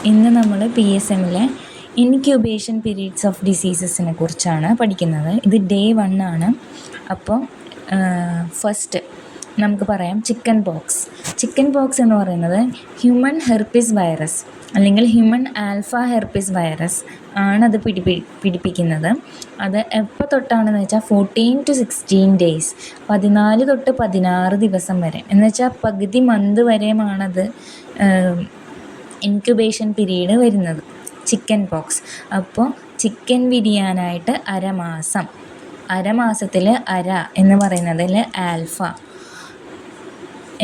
ഇന്ന് നമ്മൾ PSMലെ incubation periods of ഡിസീസസിനെ കുറിച്ചാണ് പഠിക്കുന്നത്. ഇത് ഡേ 1 ആണ്. അപ്പോൾ ഫസ്റ്റ് നമുക്ക് പറയാം ചിക്കൻ പോക്സ്. ചിക്കൻ പോക്സ് എന്ന് പറയുന്നത് ഹ്യൂമൻ ഹെർപ്പിസ് വൈറസ് അല്ലെങ്കിൽ ഹ്യൂമൻ ആൽഫ ഹെർപ്പിസ് വൈറസ് ആണത് പിടിപ്പിക്കുന്നത്. അത് എപ്പോൾ തൊട്ടാണെന്ന് വെച്ചാൽ 14 to 16 ഡേയ്സ്, 14 തൊട്ട് 16 ദിവസം വരെ, എന്ന് വെച്ചാൽ പകുതി മന്ത് വരെയുമാണത് ഇൻക്യുബേഷൻ പീരീഡ് വരുന്നത്, ചിക്കൻ പോക്സ്. അപ്പോൾ ചിക്കൻ വിരിയാനായിട്ട് അരമാസത്തിൽ അര എന്ന് പറയുന്നതിൽ ആൽഫ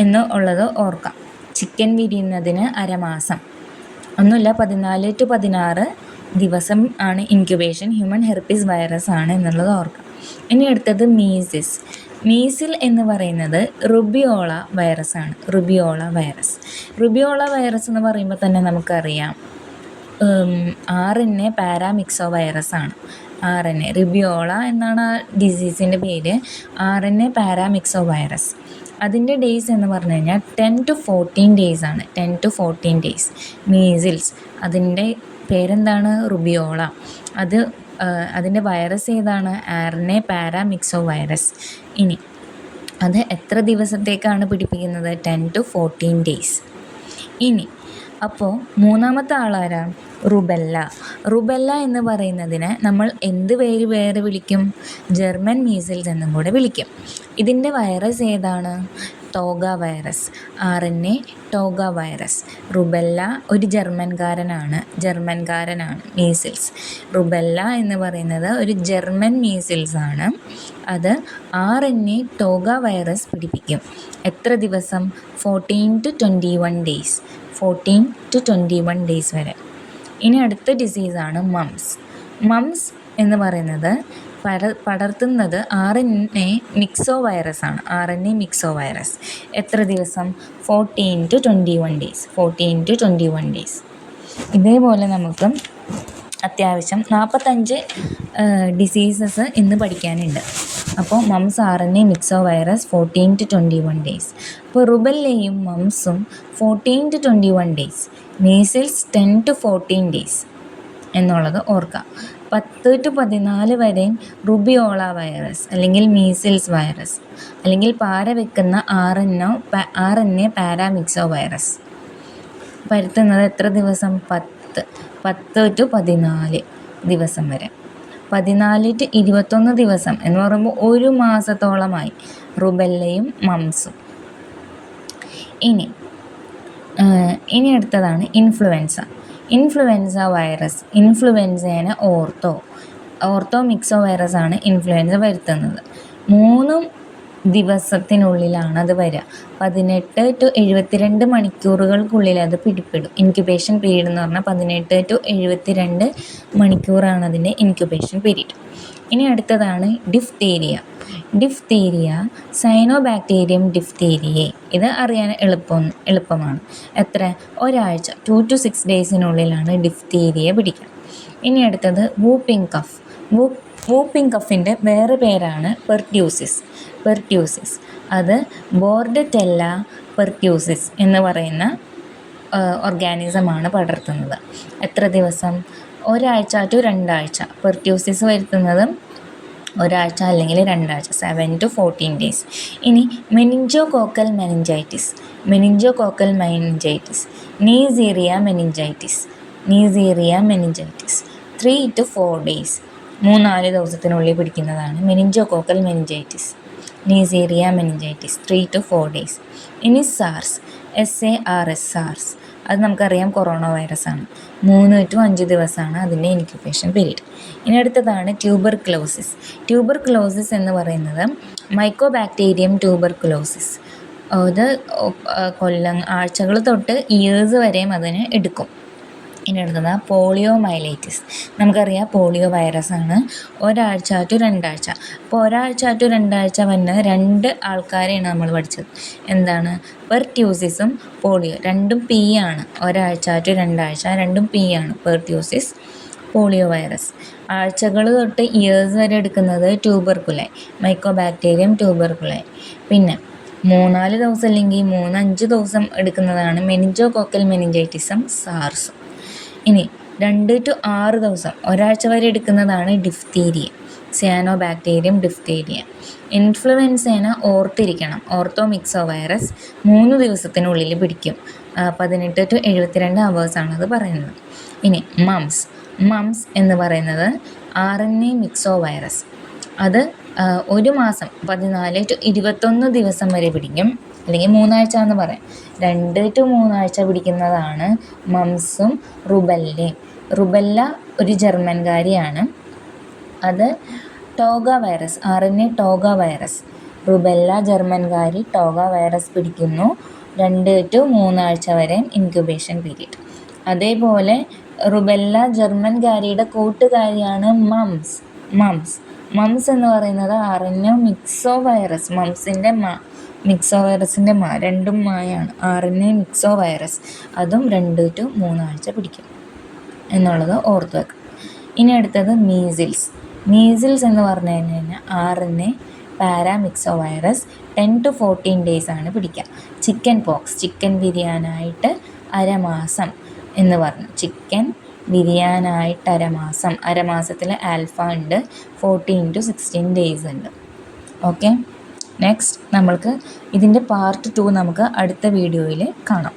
എന്ന് ഉള്ളത് ഓർക്കാം. ചിക്കൻ വിരിയുന്നതിന് അരമാസം, ഒന്നുമില്ല, 14 to 16 ദിവസം ആണ് ഇൻക്യുബേഷൻ. ഹ്യൂമൻ ഹെർപ്പിസ് വൈറസ് ആണ് എന്നുള്ളത് ഓർക്കാം. ഇനി അടുത്തത് മീസിൽ എന്ന് പറയുന്നത് റുബിയോള വൈറസ് ആണ്. റുബിയോള വൈറസ് എന്ന് പറയുമ്പോൾ തന്നെ നമുക്കറിയാം RNA പാരാമിക്സോ വൈറസ് ആണ്. RNA റുബിയോള എന്നാണ് ആ ഡിസീസിൻ്റെ പേര്. RNA paramyxo virus. അതിൻ്റെ ഡേയ്സ് എന്ന് പറഞ്ഞു കഴിഞ്ഞാൽ 10 to 14 ഡേയ്സ് ആണ്. 10 to 14 ഡേയ്സ്. മീസിൽസ്, അതിൻ്റെ പേരെന്താണ്? റുബിയോള. അതിൻ്റെ വൈറസ് ഏതാണ്? RNA paramyxo virus. ഇനി അത് എത്ര ദിവസത്തേക്കാണ് പിടിപ്പിക്കുന്നത്? 10 to 14 ഡേയ്സ്. ഇനി അപ്പോൾ മൂന്നാമത്തെ ആളാരാ? റുബെല്ല എന്ന് പറയുന്നതിന് നമ്മൾ എന്ത് പേര് വേറെ വിളിക്കും? ജർമ്മൻ മീസിൽസ് എന്നും കൂടെ വിളിക്കും. ഇതിൻ്റെ വൈറസ് ഏതാണ്? ടോഗ virus. RNA toga virus. Rubella ഒരു ജർമ്മൻകാരനാണ്. മീസിൽസ്. റുബെല്ല എന്ന് പറയുന്നത് ഒരു ജർമ്മൻ മീസിൽസ് ആണ്. അത് RNA ടോഗ വൈറസ് പിടിപ്പിക്കും. എത്ര ദിവസം? 14 to 21 ഡേയ്സ്. 14 to 21 ഡേയ്സ് വരെ. ഇനി അടുത്ത ഡിസീസാണ് മംസ് എന്ന് പറയുന്നത് പടർത്തുന്നത് RNA മിക്സോ വൈറസ് ആണ്. RNA മിക്സോ virus. എത്ര ദിവസം? 14 to 21 ഡേയ്സ്. 14 to 21 days. ഇതേപോലെ നമുക്ക് അത്യാവശ്യം 45 ഡിസീസസ് ഇന്ന് പഠിക്കാനുണ്ട്. അപ്പോൾ moms, RNA മിക്സോ virus 14 to 21 days. അപ്പോൾ റുബെല്ലയും മംസും 14 to 21 days. Measles 10 to 14 days എന്നുള്ളത് ഓർക്കാം. 10 to 14 വരെയും റുബിയോള വൈറസ് അല്ലെങ്കിൽ മീസിൽസ് വൈറസ് അല്ലെങ്കിൽ പാര വെക്കുന്ന RNA പാരാമിക്സോ വൈറസ് പരത്തുന്നത് എത്ര ദിവസം? 10 to 14 ദിവസം വരെ. 14 to 21 ദിവസം എന്ന് പറയുമ്പോൾ ഒരു മാസത്തോളമായി റുബെല്ലയും മംസും. ഇനി അടുത്തതാണ് ഇൻഫ്ലുവൻസ വൈറസ്. ഇൻഫ്ലുവൻസേനെ ഓർത്തോ മിക്സോ വൈറസ് ആണ് ഇൻഫ്ലുവൻസ വരുത്തുന്നത്. 3 ദിവസത്തിനുള്ളിലാണ് അത് വരിക. 18 to 72 മണിക്കൂറുകൾക്കുള്ളിൽ അത് പിടിപ്പെടും. ഇൻക്യുബേഷൻ പീരീഡ് എന്ന് പറഞ്ഞാൽ 18 to 72 മണിക്കൂറാണ് അതിൻ്റെ ഇൻക്യുബേഷൻ പീരീഡ്. ഇനി അടുത്തതാണ് ഡിഫ്തീരിയ, സൈനോബാക്ടീരിയം ഡിഫ്തീരിയേ. ഇത് അറിയാൻ എളുപ്പമാണ്. എത്ര? ഒരാഴ്ച, 2 to 6 ഡേയ്സിനുള്ളിലാണ് ഡിഫ്തീരിയ പിടിക്കുക. ഇനി അടുത്തത് വൂപ്പിംഗ് കഫിൻ്റെ വേറെ പേരാണ് പെർട്യൂസിസ്. അത് ബോർഡറ്റെല്ല പെർട്യൂസിസ് എന്ന് പറയുന്ന ഓർഗാനിസമാണ് പടർത്തുന്നത്. എത്ര ദിവസം? ഒരാഴ്ച to 2 ആഴ്ച. പെർട്യൂസിസ് വരുത്തുന്നത് ഒരാഴ്ച അല്ലെങ്കിൽ 2 ആഴ്ച, 7 to 14 ഡേയ്സ്. ഇനി meningococcal meningitis, നീസീരിയ meningitis 3 to 4 days. 3-4 ദിവസത്തിനുള്ളിൽ പിടിക്കുന്നതാണ് meningococcal meningitis, നീസീരിയ meningitis 3 to 4 days. ഇനി സാർസ്, അത് നമുക്കറിയാം കൊറോണ വൈറസ് ആണ്. 3 to 5 ദിവസമാണ് അതിൻ്റെ ഇൻക്യുബേഷൻ പീരീഡ്. ഇനി അടുത്തതാണ് ട്യൂബർക്ലോസിസ് എന്ന് പറയുന്നത് മൈക്കോബാക്ടീരിയം ട്യൂബർക്ലോസിസ്. അത് ആഴ്ചകൾ തൊട്ട് ഇയേഴ്സ് വരെയും അതിന് എടുക്കും. ഇനി അടുത്തത് പോളിയോമൈലൈറ്റിസ്. നമുക്കറിയാം പോളിയോ വൈറസ് ആണ്. ഒരാഴ്ച to 2 ആഴ്ച. അപ്പോൾ ഒരാഴ്ച to 2 ആഴ്ച വന്ന് 2 ആൾക്കാരെയാണ് നമ്മൾ പഠിച്ചത്. എന്താണ്? പെർട്യൂസിസും പോളിയോ, രണ്ടും P ആണ്. ഒരാഴ്ച to 2 ആഴ്ച, രണ്ടും P ആണ്. പെർട്യൂസിസ്, പോളിയോ വൈറസ്. ആഴ്ചകൾ തൊട്ട് ഇയേഴ്സ് വരെ എടുക്കുന്നത് ട്യൂബർക്കുലൈ, മൈക്കോബാക്ടീരിയം ട്യൂബർക്കുലൈ. പിന്നെ 3-4 ദിവസം അല്ലെങ്കിൽ 3-5 ദിവസം എടുക്കുന്നതാണ് മെനിഞ്ചോകോക്കൽ മെനിഞ്ചൈറ്റിസും സാർസും. ഇനി 2 to 6 ദിവസം, ഒരാഴ്ച വരെ എടുക്കുന്നതാണ് ഡിഫ്തീരിയ, സിയാനോ ബാക്ടീരിയം ഡിഫ്തീരിയ. ഇൻഫ്ലുവൻസേന ഓർത്തിരിക്കണം, ഓർത്തോമിക്സോ വൈറസ് 3 ദിവസത്തിനുള്ളിൽ പിടിക്കും. 18 to 72 അവേഴ്സാണത് പറയുന്നത്. ഇനി മംസ് എന്ന് പറയുന്നത് RNA മിക്സോ വൈറസ്. അത് 1 മാസം 14 to 21 ദിവസം വരെ പിടിക്കും, അല്ലെങ്കിൽ 3 ആഴ്ച എന്ന് പറയാം. 2 to 3 ആഴ്ച പിടിക്കുന്നതാണ് മംസും റുബെല്ലയും. റുബെല്ല ഒരു ജർമ്മൻകാരിയാണ്. അത് toga virus, RNA toga virus. Rubella ജർമ്മൻകാരി ടോഗ വൈറസ് പിടിക്കുന്നു. 2 to 3 ആഴ്ച വരെ ഇൻക്യുബേഷൻ പീരീഡ്. അതേപോലെ റുബെല്ല ജർമ്മൻകാരിയുടെ കൂട്ടുകാരിയാണ് മംസ് എന്ന് പറയുന്നത് RNA മിക്സോ വൈറസ്. മംസിൻ്റെ മിക്സോ വൈറസിൻ്റെ രണ്ടും മായാണ്. RNA മിക്സോ വൈറസ്, അതും 2 to 3 ആഴ്ച പിടിക്കും എന്നുള്ളത് ഓർത്ത് വെക്കുക. ഇനി അടുത്തത് മീസിൽസ് എന്ന് പറഞ്ഞു കഴിഞ്ഞാൽ RNA paramyxo virus 10 to 14 days ആണ് പിടിക്കുക. ചിക്കൻ വിരിയാനായിട്ട് അരമാസം എന്ന് പറഞ്ഞു. ചിക്കൻ വിരിയാനായിട്ട് അരമാസത്തിൽ ആൽഫ ഉണ്ട്, 14 to 16 ഡേയ്സ് ഉണ്ട്. ഓക്കെ, നെക്സ്റ്റ് നമ്മൾക്ക് ഇതിൻ്റെ പാർട്ട് 2 നമുക്ക് അടുത്ത വീഡിയോയിൽ കാണാം.